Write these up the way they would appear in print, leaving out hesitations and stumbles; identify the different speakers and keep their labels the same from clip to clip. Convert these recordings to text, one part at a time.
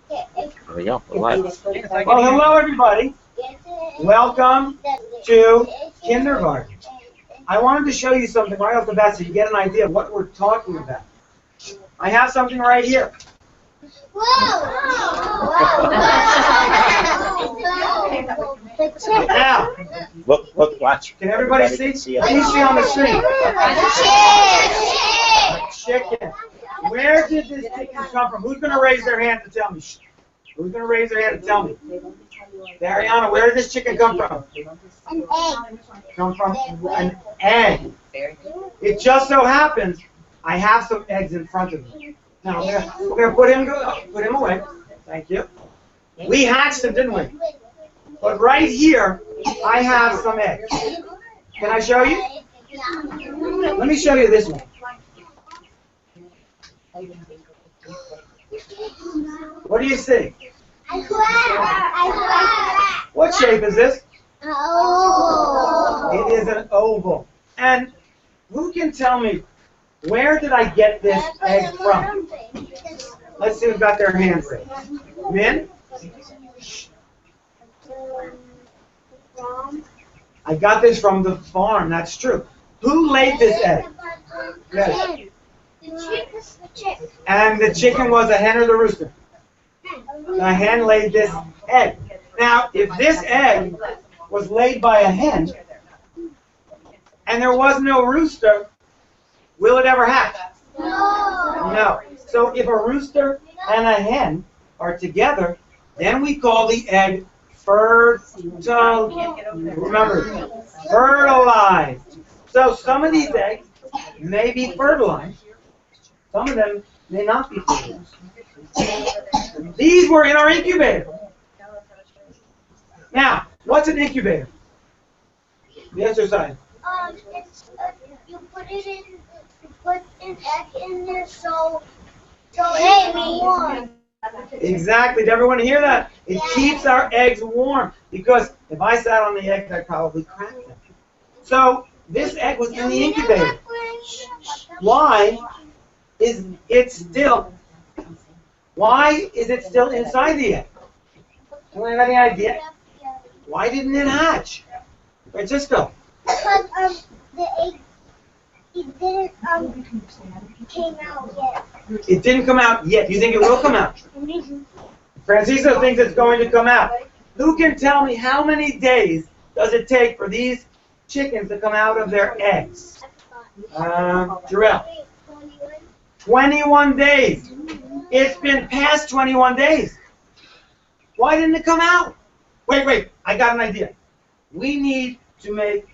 Speaker 1: There we go. Well,
Speaker 2: Well, hello everybody. Welcome to kindergarten. I wanted to show you something right off the bat so you get an idea of what we're talking about. I have something right here. Now,
Speaker 1: look, watch.
Speaker 2: can everybody see? Please see on the screen. Chicken. Where did this chicken come from? Who's going to raise their hand to tell me? Who's going to raise their hand to tell me? Dariana, where did this chicken come from?
Speaker 3: An egg.
Speaker 2: Come from an egg. It just so happens I have some eggs in front of me. Now we're going to put him away. Thank you. We hatched him, didn't we? But right here, I have some eggs. Can I show you? Let me show you this one. What do you see? What shape is this? It is an oval. And who can tell me, where did I get this egg from? Let's see who's got their hands raised. Min? I got this from the farm, that's true. Who laid this egg? Yes. And the chicken was a hen or the rooster? The hen laid this egg. Now, if this egg was laid by a hen, and there was no rooster, will it ever hatch? No. So if a rooster and a hen are together, then we call the egg fertile. Remember, fertilized. So some of these eggs may be fertilized. Some of them may not be fertilized. These were in our incubator. Now, what's an incubator? The exercise.
Speaker 3: You put it in. You put an egg in there so it will be warm.
Speaker 2: Exactly. Did everyone hear that? It keeps our eggs warm because if I sat on the eggs, I'd probably crack them. So this egg was in the incubator. Why is it still? Why is it still inside the egg? Anyone have any idea? Why didn't it hatch? Francisco.
Speaker 3: Because the egg it didn't came out yet.
Speaker 2: It didn't come out yet. You think it will come out? Francisco thinks it's going to come out. Who can tell me how many days does it take for these chickens to come out of their eggs? Jarrell. 21 days. It's been past 21 days. Why didn't it come out? Wait. I got an idea. We need to make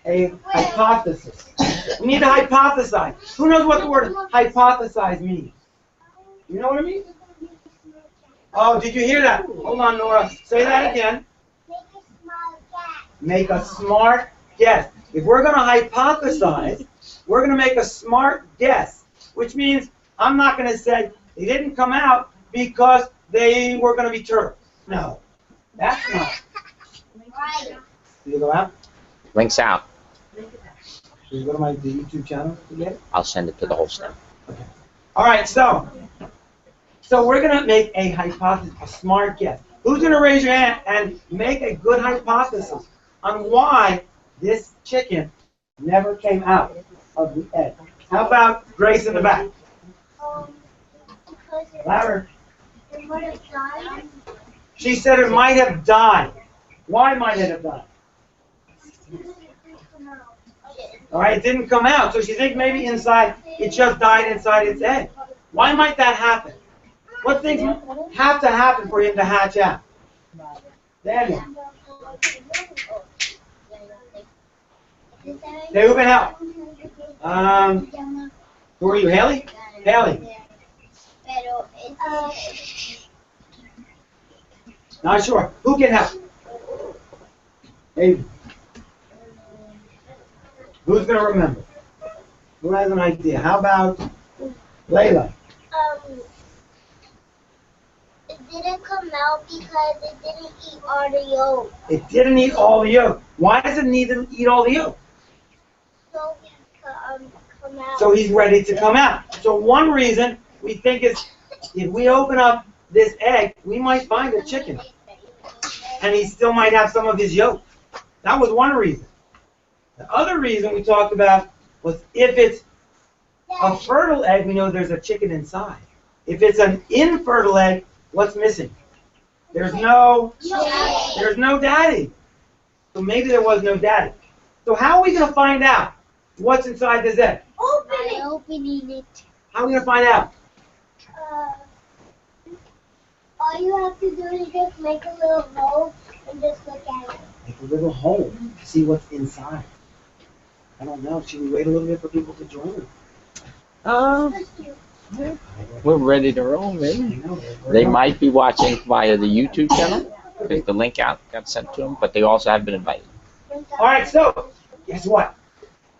Speaker 2: a hypothesis. We need to hypothesize. Who knows what the word hypothesize means? You know what it means? Oh, did you hear that? Hold on, Nora. Say that again. Make a smart guess. If we're going to hypothesize, we're going to make a smart guess, which means I'm not going to say they didn't come out because they were going to be turtles. No, that's not. Did you go out?
Speaker 1: Links out.
Speaker 2: Should you go to my YouTube channel to get it?
Speaker 1: I'll send it to the whole staff.
Speaker 2: Okay. All right, so we're going to make a hypothesis, a smart guess. Who's going to raise your hand and make a good hypothesis on why this chicken never came out of the egg? How about Grace in the back? Louder.
Speaker 3: It might have died.
Speaker 2: She said it might have died. Why might it have died? All right, it didn't come out, so she thinks maybe inside, it just died inside its egg. Why might that happen? What things have to happen for him to hatch out? Daniel. Hey, who can help? Who are you, Haley? Haley. Not sure. Who can help? Hey. Who's going to remember? Who has an idea? How about Layla?
Speaker 3: It didn't come out because it didn't eat all the yolk.
Speaker 2: It didn't eat all the yolk. Why does it need to eat all the yolk?
Speaker 3: So he can come out.
Speaker 2: So he's ready to come out. So one reason we think is if we open up this egg, we might find a chicken. And he still might have some of his yolk. That was one reason. The other reason we talked about was if it's a fertile egg, we know there's a chicken inside. If it's an infertile egg, what's missing? There's no daddy. So maybe there was no daddy. So how are we going to find out what's inside this egg?
Speaker 3: Opening it.
Speaker 2: How are we going to find out?
Speaker 3: All you have to do is just make a little hole and just look at it.
Speaker 2: Make a little hole to see what's inside. I don't know. Should we wait a little bit for people to join?
Speaker 1: We're ready to roll, maybe. They might be watching via the YouTube channel, because the link got sent to them, but they also have been invited.
Speaker 2: All right, so guess what?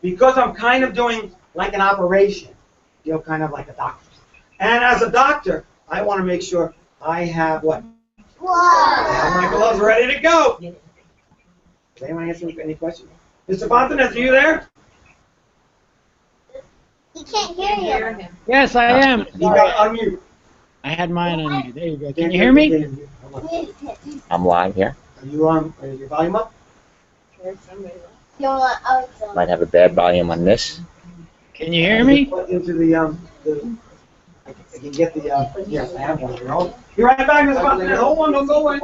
Speaker 2: Because I'm kind of doing like an operation, kind of like a doctor. And as a doctor, I want to make sure I have what? I have my gloves ready to go. Does anyone answer any questions? Mr. Fontanez, are you there?
Speaker 3: He can't hear you.
Speaker 4: Yes, I am.
Speaker 2: You got unmute.
Speaker 4: I had mine on mute. There you go. Can you hear me?
Speaker 1: I'm live here.
Speaker 2: Are you on? Is your volume up?
Speaker 1: Might have a bad volume on this.
Speaker 4: Can you hear me?
Speaker 2: Put into the I can get the yes, I have one here. Be right back, Mr. Fontanez. Hold on, don't go away.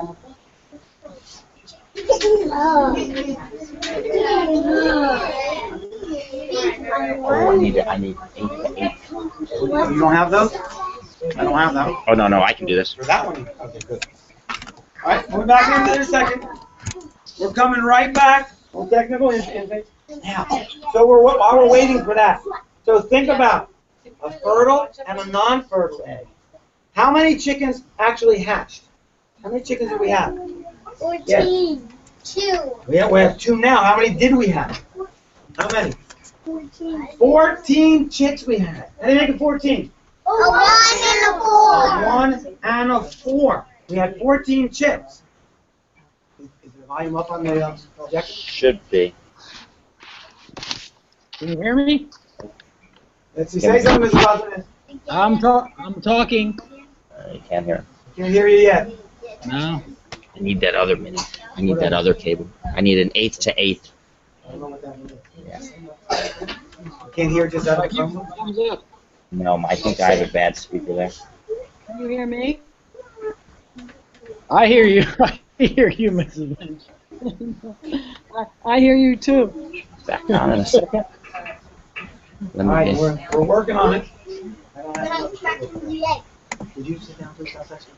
Speaker 1: Oh, I need 8 to 8.
Speaker 2: You don't have those? I don't have that.
Speaker 1: Oh, no, I can do this.
Speaker 2: For that one? Okay, good. All right, we're back in a second. We're coming right back. No technical insights. Now, so while we're waiting for that, so think about a fertile and a non-fertile egg. How many chickens actually hatched? How many chickens do we have?
Speaker 3: 14.
Speaker 2: Yes.
Speaker 3: 2.
Speaker 2: We have 2 now. How many did we have? How many?
Speaker 3: 14.
Speaker 2: 14 chicks we had. How do you make it 14?
Speaker 3: A 1 and a 4.
Speaker 2: A 1 and a 4. We had 14 chicks. Is the volume up on the projector?
Speaker 1: Should be.
Speaker 4: Can you hear me?
Speaker 2: Let's see. Say something, Mr. Fontanez.
Speaker 4: I'm talking.
Speaker 1: You can't hear him.
Speaker 2: Can't hear you yet.
Speaker 4: No.
Speaker 1: I need that other mini. I need that other cable. I need an 8 to 8.
Speaker 2: I don't know what that means.
Speaker 1: Yeah.
Speaker 2: Can't hear just out of the
Speaker 4: Thumbs
Speaker 2: phone.
Speaker 4: up.
Speaker 1: No, I think I have a bad speaker there.
Speaker 4: Can you hear me? I hear you. I hear you, Mrs. Lynch. I hear you too.
Speaker 1: Back on in a second. Let
Speaker 2: All right,
Speaker 1: me
Speaker 2: we're working on it. I don't
Speaker 3: But
Speaker 2: have
Speaker 3: I'm tracking the egg.
Speaker 2: Did you sit down, please? I'll text you.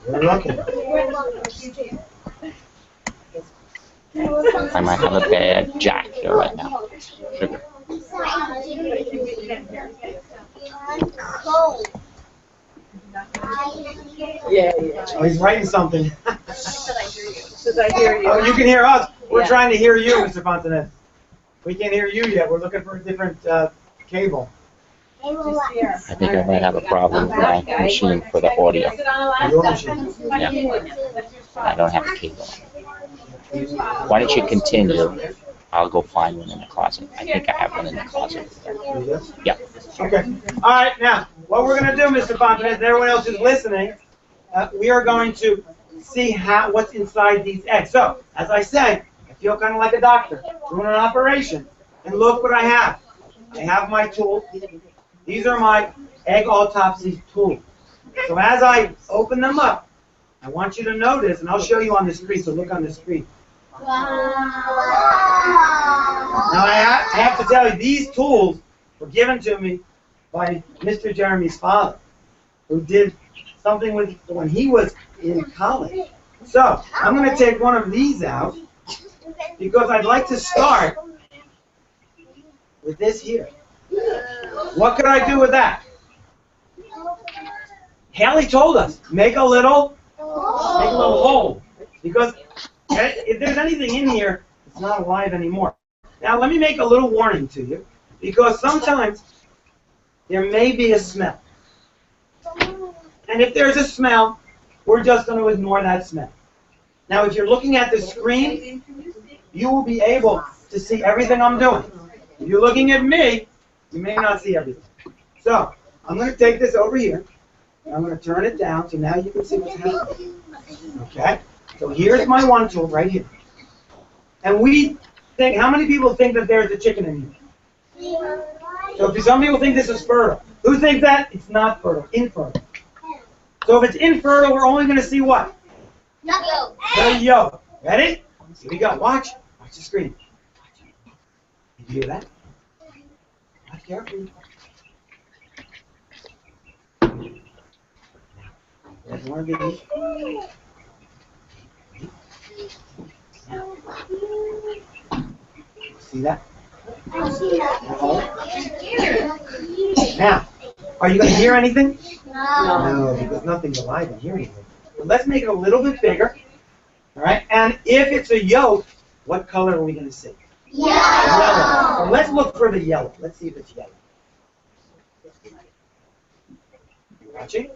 Speaker 2: We're looking.
Speaker 1: I might have a bad jack here right now. Sugar.
Speaker 2: Oh, he's writing something.
Speaker 5: Because I hear you.
Speaker 2: Oh, you can hear us. We're
Speaker 5: Yeah.
Speaker 2: trying to hear you, Mr. Fontanez. We can't hear you yet. We're looking for a different cable.
Speaker 5: Just here.
Speaker 1: I think I might have a problem with my machine for the audio.
Speaker 5: Sit on the
Speaker 2: Your
Speaker 5: last
Speaker 2: machine.
Speaker 1: I don't have a cable. Why don't you continue? I'll go find one in the closet. I think I have one in the closet. Yeah.
Speaker 2: Okay. All right. Now, what we're going to do, Mr. Fontanez, and everyone else who's listening, we are going to see what's inside these eggs. So, as I said, I feel kind of like a doctor doing an operation. And look what I have. I have my tools. These are my egg autopsy tools. So as I open them up, I want you to notice, and I'll show you on the screen, so look on the screen. Now I have to tell you, these tools were given to me by Mr. Jeremy's father, who did something with when he was in college. So I'm going to take one of these out because I'd like to start with this here. What could I do with that? Haley told us, make a little hole, because if there's anything in here, it's not alive anymore. Now let me make a little warning to you, because sometimes there may be a smell. And if there's a smell, we're just going to ignore that smell. Now if you're looking at the screen, you will be able to see everything I'm doing. If you're looking at me, you may not see everything. So, I'm going to take this over here, and I'm going to turn it down so now you can see what's happening. Okay? So here's my one tool right here. And we think, how many people think that there's a chicken in here? So if some people think this is fertile. Who thinks that? It's not fertile, infertile. So if it's infertile, we're only going to see what? The yolk. Ready? Here we go. Watch. Watch the screen. Did you hear that? Watch carefully. There's one of these. See that? Now, are you going to hear anything? No, because nothing's alive in here anything. But let's make it a little bit bigger. All right? And if it's a yolk, what color are we going to see? Yellow. So let's look for the yellow. Let's see if it's yellow. You watching?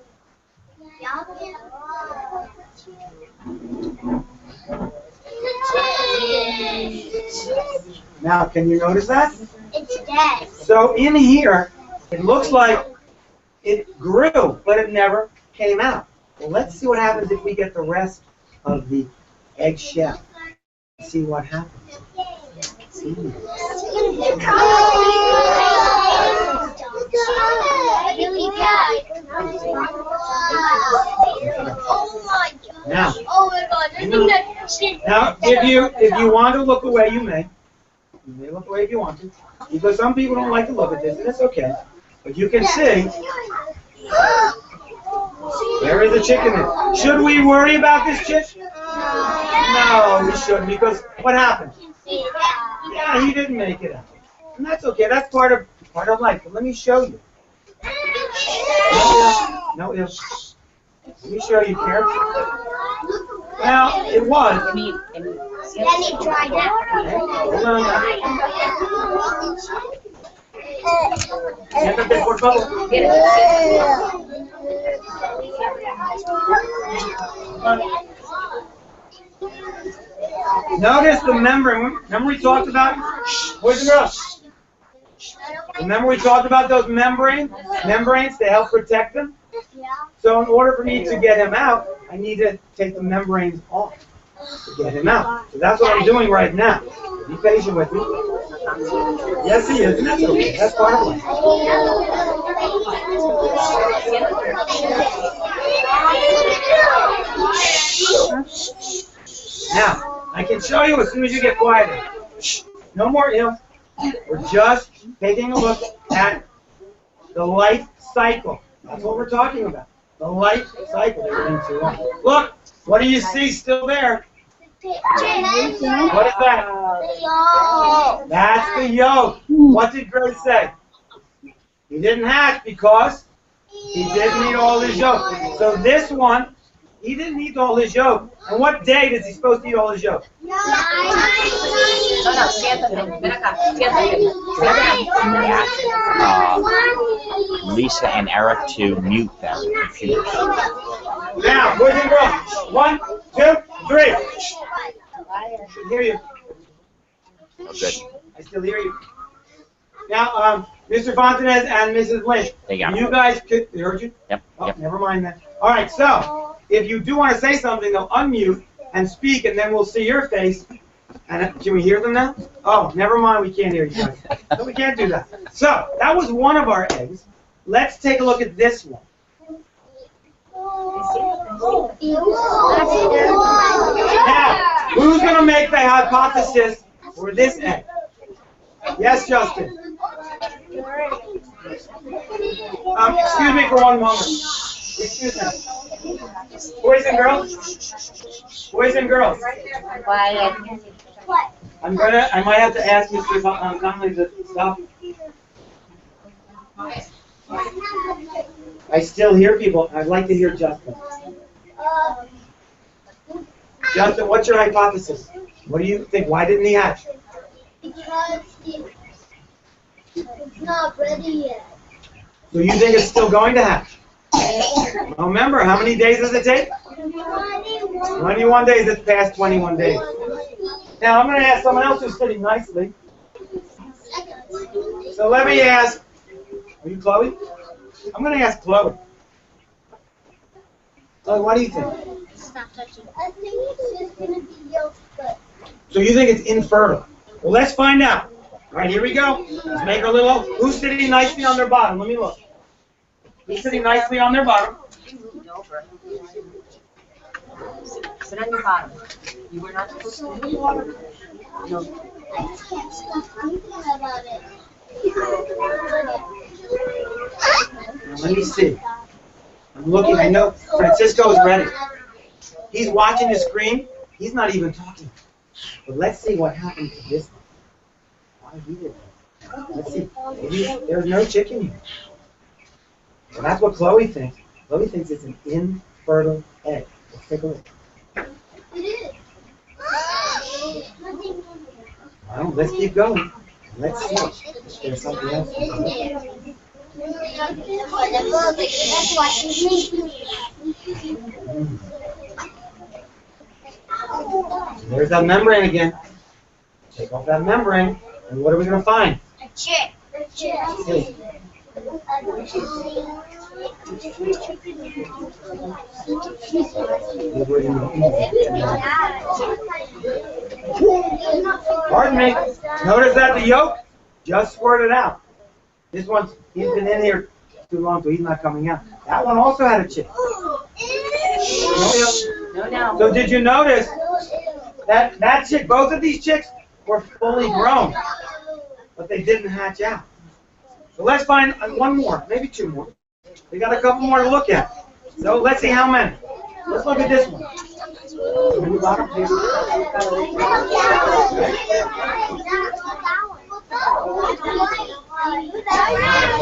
Speaker 2: Now, can you notice that?
Speaker 3: It's dead.
Speaker 2: So in here, it looks like it grew, but it never came out. Well, let's see what happens if we get the rest of the egg shell. See what happens. Now, if you want to look away, you may. You may look away if you want to, because some people don't like to look at this, and it's okay. But you can see there is a chicken there. Should we worry about this chick? No, we shouldn't, because what happened? Yeah, he didn't make it out, and that's okay. That's part of life. But let me show you. No, let me show you carefully. Well, it was.
Speaker 3: Then it dried out.
Speaker 2: Hold on. Siéntate, por favor. Notice the membrane. Remember we talked about, boys and girls? Remember we talked about those membranes to help protect them? So in order for me to get him out, I need to take the membranes off to get him out. So that's what I'm doing right now. Be patient with me. Yes, he is. And that's okay. That's part of life. Now, I can show you as soon as you get quieter. No more ill. We're just taking a look at the life cycle. That's what we're talking about. The life cycle. Look, what do you see still there? What is that? That's the yolk. What did Grace say? He didn't hatch because he didn't eat all his yolk. So this one, he didn't eat all his yolk. And what day is he supposed to eat all his yolk?
Speaker 1: Lisa and Eric to mute their computers.
Speaker 2: Now, boys and girls, 1, 2, 3. I can hear you.
Speaker 1: Oh, good.
Speaker 2: I still hear you. Now, Mr. Fontanez and Mrs. Lynch, you guys could, they heard you?
Speaker 1: Yep.
Speaker 2: Oh,
Speaker 1: Yep.
Speaker 2: never mind that. All right, so if you do want to say something, they'll unmute and speak, and then we'll see your face. And can we hear them now? Oh, never mind, we can't hear you guys. So we can't do that. So that was one of our eggs. Let's take a look at this one. Now, who's going to make the hypothesis for this egg? Yes, Justin. Excuse me for one moment. Excuse me. Boys and girls. Boys and girls. I might have to ask Mr. Conley to stop. I still hear people. I'd like to hear Justin. Justin, what's your hypothesis? What do you think? Why didn't he hatch?
Speaker 3: Because it's not ready yet.
Speaker 2: So you think it's still going to hatch? Well, remember, how many days does it take? 21 days. It's past 21 days. Now, I'm going to ask someone else who's sitting nicely. So let me ask, are you Chloe? I'm going to ask Chloe. Chloe, what do you think?
Speaker 3: Stop touching. I think it's just gonna be yolk, but.
Speaker 2: So you think it's infertile? Well, let's find out. All right, here we go. Let's make our little. Who's sitting nicely on their bottom? Let me look. Who's sitting nicely on their bottom?
Speaker 5: Sit on your bottom. You were not supposed to do water. No.
Speaker 3: I can't stop thinking about it.
Speaker 2: Now, let me see. I'm looking. I know Francisco is ready. He's watching the screen. He's not even talking. But let's see what happened to this one. Why he did that. Let's see. Maybe there's no chicken here. Well, that's what Chloe thinks. Chloe thinks it's an infertile egg. Let's take a look.
Speaker 3: It is.
Speaker 2: Well, let's keep going. Let's see if there's something else.
Speaker 3: That's why she's
Speaker 2: There's that membrane again. Take off that membrane, and what are we going to find?
Speaker 3: a chick.
Speaker 2: Let's see. Pardon me. Notice that the yolk just squirted out. This one's, he's been in here too long, so he's not coming out. That one also had a chick.
Speaker 5: No.
Speaker 2: So did you notice that chick, both of these chicks were fully grown, but they didn't hatch out. So let's find one more, maybe two more. We got a couple more to look at. So let's see how many. Let's look at this one.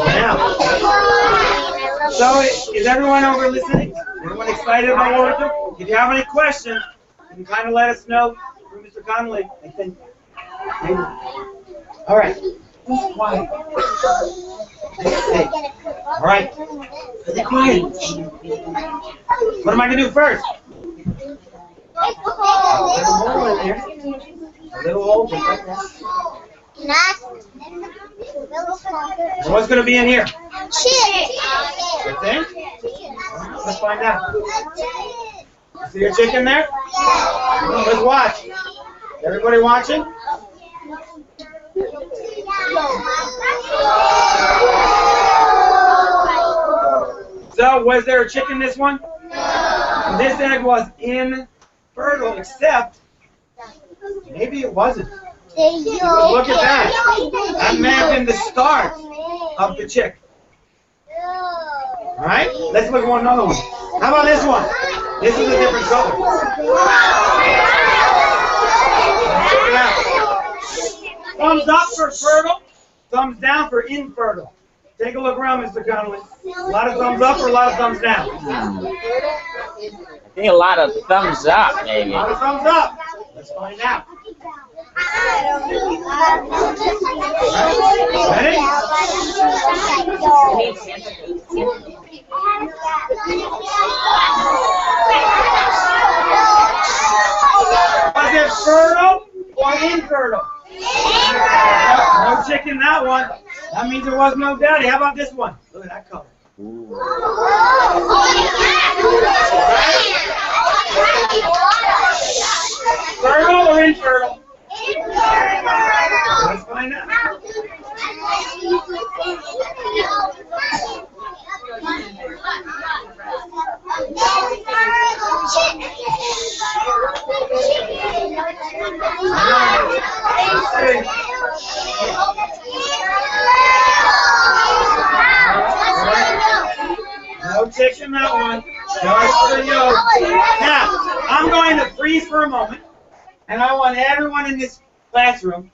Speaker 2: Now, so is everyone over listening? Everyone excited about what we're doing? If you have any questions, you can kind of let us know through Mr. Connolly. I think. Maybe. All right. Who's quiet? Hey. All right. Be quiet. What am I going to do first? A little hole in there. A little hole just like that. What's going to be in here? You think? Let's find out. See your chicken there? Let's watch. Everybody watching? So, was there a chick in this one? This egg was infertile, except maybe it wasn't. Look at that. That may have been the start of the chick. All right, let's look at another one. How about this one? This is a different color. Check it out. Thumbs up for fertile, thumbs down for infertile. Take a look around, Mr. Connolly. A lot of thumbs up or a lot of thumbs down?
Speaker 1: I think a lot of thumbs up, maybe.
Speaker 2: A lot of thumbs up. Let's find out. Ready? Was it fertile or infertile? No chick in that one. That means there was no daddy. How about this one? Look at that color. Fertile or infertile? Let's find out. No chicks in that one. Just for you. Now, I'm going to freeze for a moment, and I want everyone in this classroom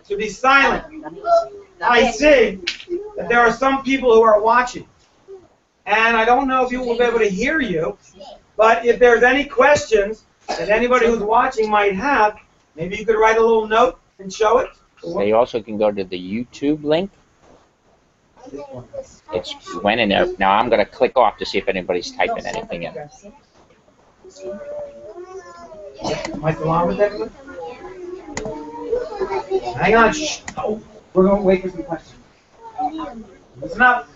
Speaker 2: to be silent. I see that there are some people who are watching, and I don't know if you will be able to hear you, but if there's any questions that anybody who's watching might have, maybe you could write a little note and show it.
Speaker 1: They also can go to the YouTube link. It's went in there. Now I'm going to click off to see if anybody's typing anything in.
Speaker 2: Am I still on with that? Hang on. Shh. Oh. We're going to wait for some questions. Listen up.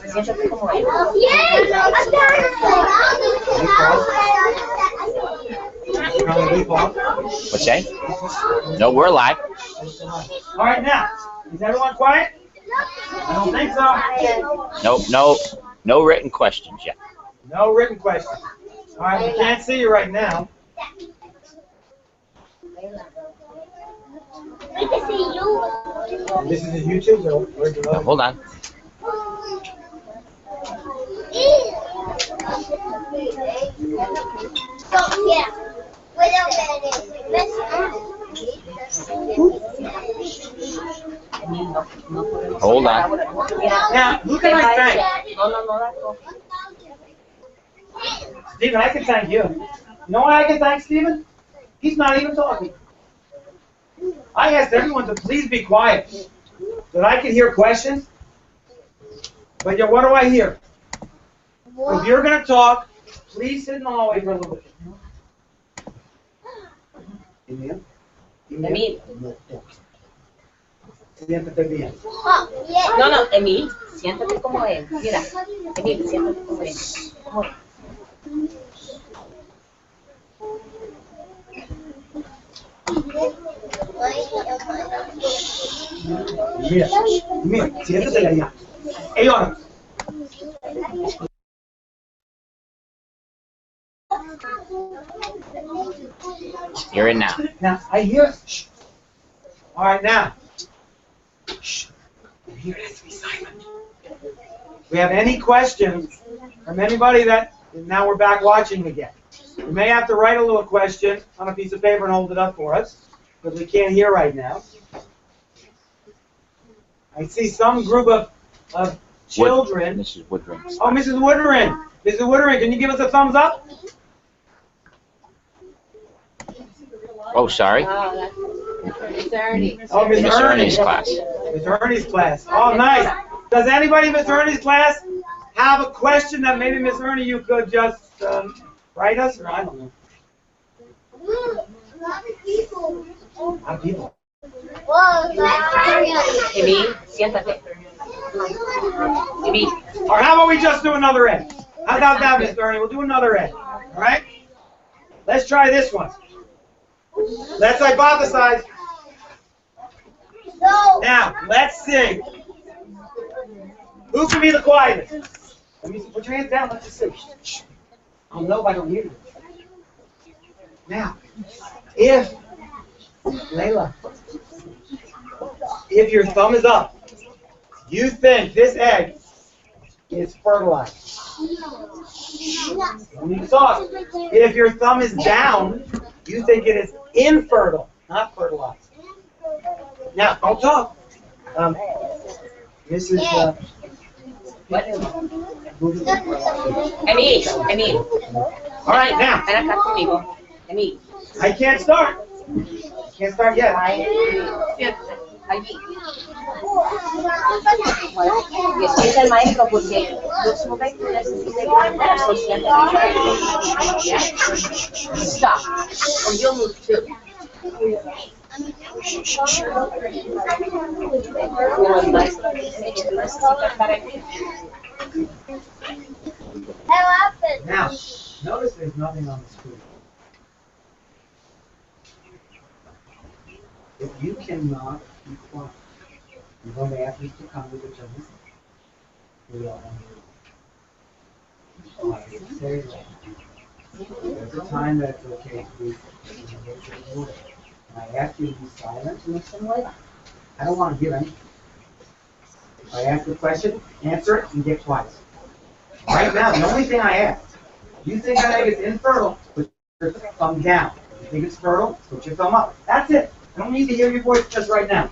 Speaker 5: Siéntate como él.
Speaker 1: What's that? No, we're live.
Speaker 2: All right, now, is everyone quiet? I don't think so.
Speaker 1: No written questions yet.
Speaker 2: No written questions. All right, we can't see you right now.
Speaker 3: We can see you.
Speaker 2: This is a YouTube, so where's the
Speaker 1: Now, hold on.
Speaker 3: So, yeah.
Speaker 1: Hold on.
Speaker 2: Now, who can I thank?
Speaker 5: No.
Speaker 2: Stephen, I can thank you. You know why I can thank Stephen? He's not even talking. I asked everyone to please be quiet so that I can hear questions. But what do I hear? If you're going to talk, please sit in the hallway for a little bit. Emil?
Speaker 5: Emil.
Speaker 2: Siéntate bien.
Speaker 5: No, Emil, siéntate como él. Mira, Emil, siéntate como él. Como él.
Speaker 2: Mira, siéntate allá. Hey, ahora.
Speaker 1: You're in now.
Speaker 2: Now, I hear. Shh. All right, now. Shh. Here it has to be silent. We have any questions from anybody that, now we're back watching again. You may have to write a little question on a piece of paper and hold it up for us, because we can't hear right now. I see some group of children.
Speaker 1: Mrs. Woodring.
Speaker 2: Oh, Mrs. Woodring. Mrs. Woodring, can you give us a thumbs up?
Speaker 1: Oh, sorry.
Speaker 5: Miss Ernie.
Speaker 2: Oh, Miss
Speaker 1: Miss
Speaker 2: Ernie's
Speaker 1: Ernie's class.
Speaker 2: Miss Ernie's class. Oh, nice. Does anybody in Miss Ernie's class have a question that maybe Miss Ernie you could just write us, or I don't know.
Speaker 3: A lot of people.
Speaker 5: Emil, siéntate. Emil.
Speaker 2: Or how about we just do another end? How about that, Miss Ernie? We'll do another end. All right? Let's try this one. Let's hypothesize.
Speaker 3: No.
Speaker 2: Now, let's see. Who can be the quietest? Let me see. Put your hands down. Let's just see. Shh. I'll know if I don't hear you. Now, if, Layla, if your thumb is up, you think this egg is fertilized. When you talk, if your thumb is down, you think it is infertile, not fertilized. Now, don't talk. Mrs.
Speaker 5: Emil.
Speaker 2: All right, now.
Speaker 5: Ven acá conmigo. Emil.
Speaker 2: I can't start. Can't start yet.
Speaker 5: Siéntate. Allí. Y escucha el maestro porque el próximo vez que necesite gritar, so siéntate. Stop. Or you'll move too. Pero el maestro dice que tú necesitas estar aquí.
Speaker 2: Now, notice there's nothing on the screen. If you cannot be quiet, I'm going to ask you to come with the children. We all want to say that. There's a time that it's okay to be and I ask you to be silent and listen later. I don't want to hear anything. If I ask a question, answer it and get quiet. Right now, the only thing I ask, you think that egg is infertile, put your thumb down. If you think it's fertile, put your thumb up. That's it. I don't need to hear your voice just right now.